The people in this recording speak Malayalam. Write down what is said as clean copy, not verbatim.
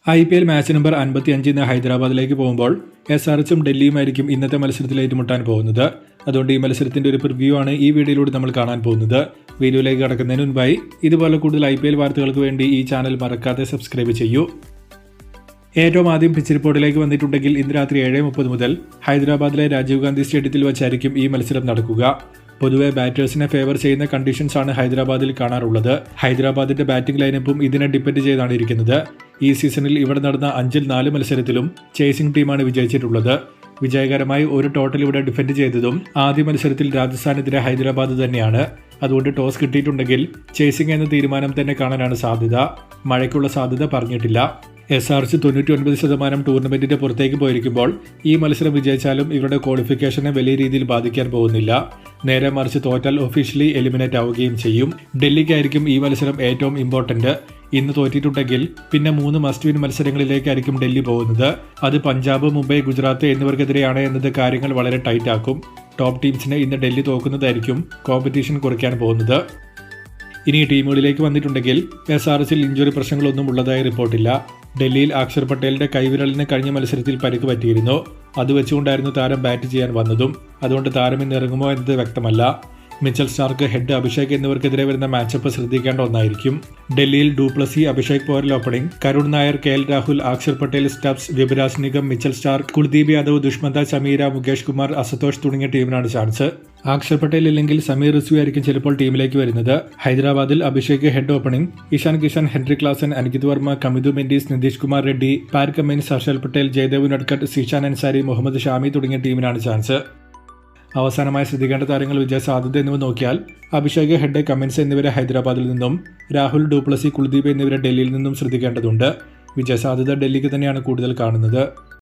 IPL മാച്ച് നമ്പർ 55 ഇന്ന് ഹൈദരാബാദിലേക്ക് പോകുമ്പോൾ SRHും ഡൽഹിയുമായിരിക്കും ഇന്നത്തെ മത്സരത്തിൽ ഏറ്റുമുട്ടാൻ പോകുന്നത്. അതുകൊണ്ട് ഈ മത്സരത്തിന്റെ ഒരു പ്രിവ്യൂ ആണ് ഈ വീഡിയോയിലൂടെ നമ്മൾ കാണാൻ പോകുന്നത്. വീഡിയോയിലേക്ക് കടക്കുന്നതിന് മുൻപായി ഇതുപോലെ കൂടുതൽ IPL വാർത്തകൾക്ക് വേണ്ടി ഈ ചാനൽ മറക്കാതെ സബ്സ്ക്രൈബ് ചെയ്യൂ. ഏറ്റവും ആദ്യം പിച്ച് റിപ്പോർട്ടിലേക്ക് വന്നിട്ടുണ്ടെങ്കിൽ ഇന്ന് രാത്രി 7:30 മുതൽ ഹൈദരാബാദിലെ രാജീവ് ഗാന്ധി സ്റ്റേഡിയത്തിൽ വെച്ചായിരിക്കും ഈ മത്സരം നടക്കുക. പൊതുവെ ബാറ്റേഴ്സിനെ ഫേവർ ചെയ്യുന്ന കണ്ടീഷൻസ് ആണ് ഹൈദരാബാദിൽ കാണാറുള്ളത്. ഹൈദരാബാദിന്റെ ബാറ്റിംഗ് ലൈനപ്പും ഇതിനെ ഡിപ്പെൻഡ് ചെയ്താണ് ഇരിക്കുന്നത്. ഈ സീസണിൽ ഇവിടെ നടന്ന 5-ൽ 4 മത്സരത്തിലും ചേസിംഗ് ടീമാണ് വിജയിച്ചിട്ടുള്ളത്. വിജയകരമായി ഒരു ടോട്ടൽ ഇവിടെ ഡിഫെൻഡ് ചെയ്തതും ആദ്യ മത്സരത്തിൽ രാജസ്ഥാനെതിരെ ഹൈദരാബാദ് തന്നെയാണ്. അതുകൊണ്ട് ടോസ് കിട്ടിയിട്ടുണ്ടെങ്കിൽ ചേസിംഗ് എന്ന തീരുമാനം തന്നെ കാണാനാണ് സാധ്യത. മഴയ്ക്കുള്ള സാധ്യത പറഞ്ഞിട്ടില്ല. SRH 99% ടൂർണമെന്റിന്റെ പുറത്തേക്ക് പോയിരിക്കുമ്പോൾ ഈ മത്സരം വിജയിച്ചാലും ഇവരുടെ ക്വാളിഫിക്കേഷനെ വലിയ രീതിയിൽ ബാധിക്കാൻ പോകുന്നില്ല. നേരെ മറിച്ച് തോറ്റാൽ ഒഫീഷ്യലി എലിമിനേറ്റ് ആവുകയും ചെയ്യും. ഡൽഹിക്കായിരിക്കും ഈ മത്സരം ഏറ്റവും ഇമ്പോർട്ടന്റ്. ഇന്ന് തോറ്റിട്ടുണ്ടെങ്കിൽ പിന്നെ 3 മസ്റ്റ് വിൻ മത്സരങ്ങളിലേക്കായിരിക്കും ഡൽഹി പോകുന്നത്. അത് പഞ്ചാബ്, മുംബൈ, ഗുജറാത്ത് എന്നിവർക്കെതിരെയാണ് എന്നത് കാര്യങ്ങൾ വളരെ ടൈറ്റ് ആക്കും. ടോപ്പ് ടീംസിനെ ഇന്ന് ഡൽഹി തോക്കുന്നതായിരിക്കും കോമ്പറ്റീഷൻ കുറയ്ക്കാൻ പോകുന്നത്. ഇനി ടീമുകളിലേക്ക് വന്നിട്ടുണ്ടെങ്കിൽ SRHൽ ഇഞ്ചുറി പ്രശ്നങ്ങളൊന്നും ഉള്ളതായി റിപ്പോർട്ടില്ല. ഡൽഹിയിൽ അക്ഷർ പട്ടേലിന്റെ കൈവിരലിന് കഴിഞ്ഞ മത്സരത്തിൽ പരിക്ക് പറ്റിയിരുന്നു. അത് വെച്ചുകൊണ്ടായിരുന്നു താരം ബാറ്റ് ചെയ്യാൻ വന്നതും. അതുകൊണ്ട് താരം ഇന്ന് ഇറങ്ങുമോ എന്നത് വ്യക്തമല്ല. മിച്ചൽ സ്റ്റാർക്ക്, ഹെഡ്, അഭിഷേക് എന്നിവർക്കെതിരെ വരുന്ന മാച്ചപ്പ് ശ്രദ്ധിക്കേണ്ട ഒന്നായിരിക്കും. ഡൽഹിയിൽ du Plessis, Abhishek Porel opening, Karun Nair, KL Rahul, Axar Patel, Stubbs, Vipraj Nigam, Mitchell Starc, Kuldeep Yadav, Dushmantha Chameera, Mukesh Kumar, Ashutosh തുടങ്ങിയ ടീമിനാണ് ചാൻസ്. അക്ഷർ പട്ടേൽ ഇല്ലെങ്കിൽ സമീർ റിസ്വി ആയിരിക്കും ചിലപ്പോൾ ടീമിലേക്ക് വരുന്നത്. ഹൈദരാബാദിൽ Abhishek Head opening, Ishan Kishan, Heinrich Klaasen, Aniket Varma, Kamindu Mendis, Nitish Kumar Reddy, Pat Cummins, Harshal Patel, Jaydev Unadkat, Zeeshan Ansari, Mohammed Shami തുടങ്ങിയ ടീമിനാണ് ചാൻസ്. അവസാനമായി ശ്രദ്ധിക്കേണ്ട താരങ്ങൾ വിജയ സാധ്യത എന്നിവ നോക്കിയാൽ അഭിഷേക്, ഹെഡ്, കമ്മിൻസ് എന്നിവരെ ഹൈദരാബാദിൽ നിന്നും, രാഹുൽ, ഡുപ്ലസി, കുൽദീപ് എന്നിവരെ ഡൽഹിയിൽ നിന്നും ശ്രദ്ധിക്കേണ്ടതുണ്ട്. വിജയ സാധ്യത ഡൽഹിക്ക് തന്നെയാണ് കൂടുതൽ കാണുന്നത്.